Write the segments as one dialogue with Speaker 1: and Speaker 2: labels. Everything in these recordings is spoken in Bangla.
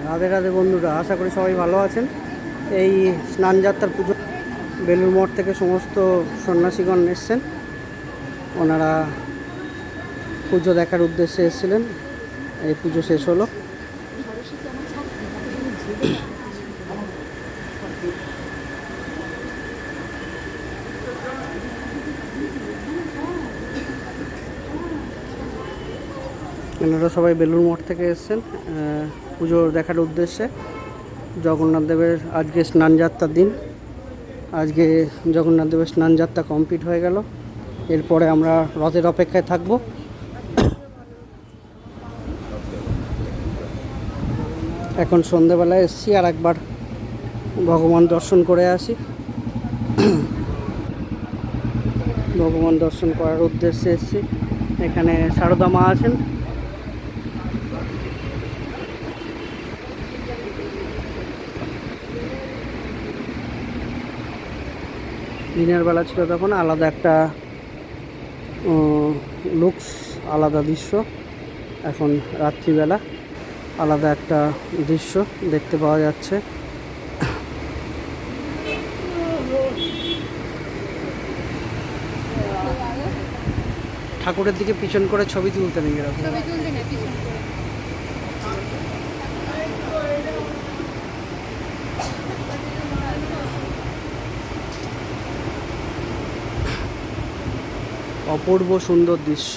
Speaker 1: রাধে রাধে বন্ধুরা, আশা করি সবাই ভালো আছেন। এই স্নানযাত্রার পুজো বেলুড় মঠ থেকে সমস্ত সন্ন্যাসীগণ এসছেন। ওনারা পুজো দেখার উদ্দেশ্যে এসেছিলেন। এই পুজো শেষ হলো। এনারা সবাই বেলুড় মঠ থেকে এসছেন পুজো দেখার উদ্দেশ্যে। জগন্নাথ দেবের আজকে স্নানযাত্রার দিন। আজকে জগন্নাথ দেবের স্নানযাত্রা কমপ্লিট হয়ে গেল। এরপরে আমরা রথের অপেক্ষায় থাকব। এখন সন্ধেবেলায় এসছি, আর একবার ভগবান দর্শন করে আসি। ভগবান দর্শন করার উদ্দেশ্যে এসছি। এখানে সারদা মা আছেন। দিনের বেলা ছিল তখন আলাদা একটা লুকস, আলাদা দৃশ্য। এখন রাত্রিবেলা আলাদা একটা দৃশ্য দেখতে পাওয়া যাচ্ছে। ঠাকুরের দিকে পিছন করে ছবি তুলতে নেই, এরকম অপূর্ব সুন্দর দৃশ্য।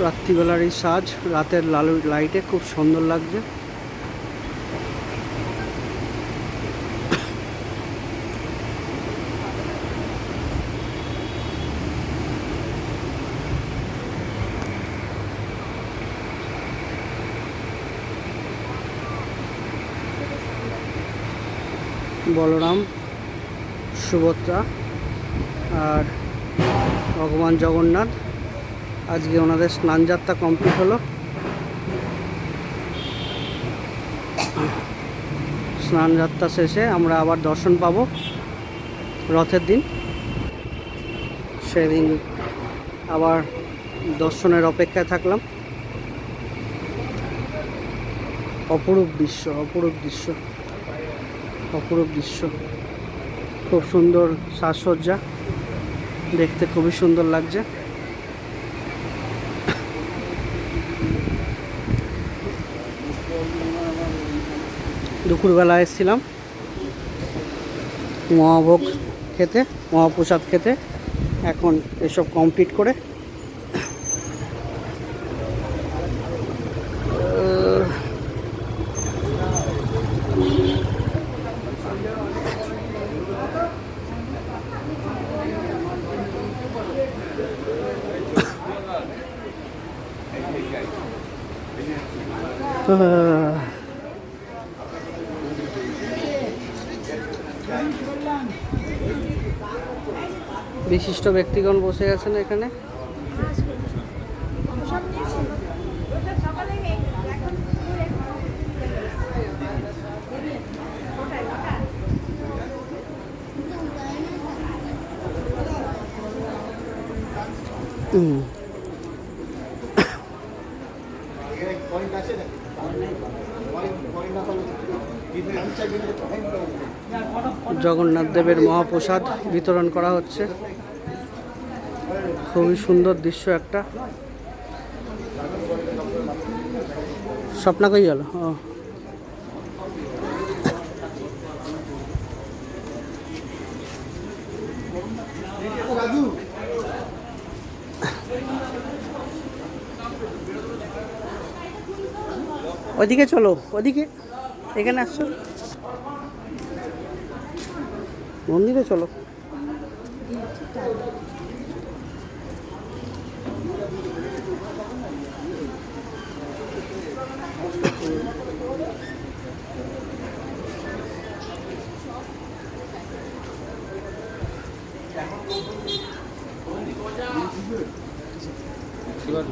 Speaker 1: রাত্রিবেলার এই সাজ রাতের লাইটে খুব সুন্দর লাগছে। বলরাম, সুভদ্রা আর ভগবান জগন্নাথ, আজকে ওনাদের স্নানযাত্রা কমপ্লিট হলো। স্নানযাত্রা শেষে আমরা আবার দর্শন পাবো রথের দিন। সেদিন আবার দর্শনের অপেক্ষায় থাকলাম। অপরূপ দৃশ্য, অপরূপ দৃশ্য, অপরূপ দৃশ্য। খুব সুন্দর সাজসজ্জা, দেখতে খুবই সুন্দর লাগছে। দুপুরবেলা এসেছিলাম মহাভোগ খেতে, মহাপ্রসাদ খেতে। এখন এসব কমপ্লিট করে বিশিষ্ট ব্যক্তিগণ বসে আছেন এখানে। জগন্নাথ দেবের মহাপ্রসাদ বিতরণ করা হচ্ছে। খুবই সুন্দর দৃশ্য একটা। স্বপ্না কই গেল? ওইদিকে চলো, ওইদিকে। এখানে আসছো, মন্দিরে চলো।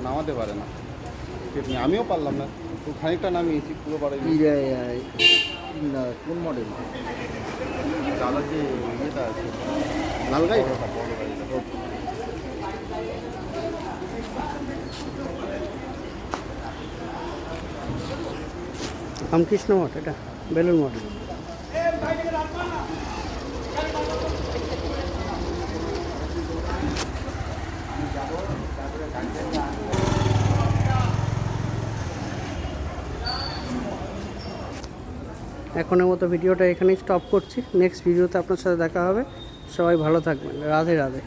Speaker 2: নামাতে পারে না, আমিও পারলাম না। তো খানিকটা নামিয়েছি, পুরো পারে
Speaker 3: না। কোন মডেল?
Speaker 2: দাদার যে ইয়েটা আছে,
Speaker 3: লাল গাড়ি।
Speaker 1: রামকৃষ্ণ মঠ এটা বেলুর মঠ। এখনের মতো ভিডিওটা এখানেই স্টপ করছি। নেক্সট ভিডিওতে আপনার সাথে দেখা হবে। সবাই ভালো থাকবেন। রাধে রাধে।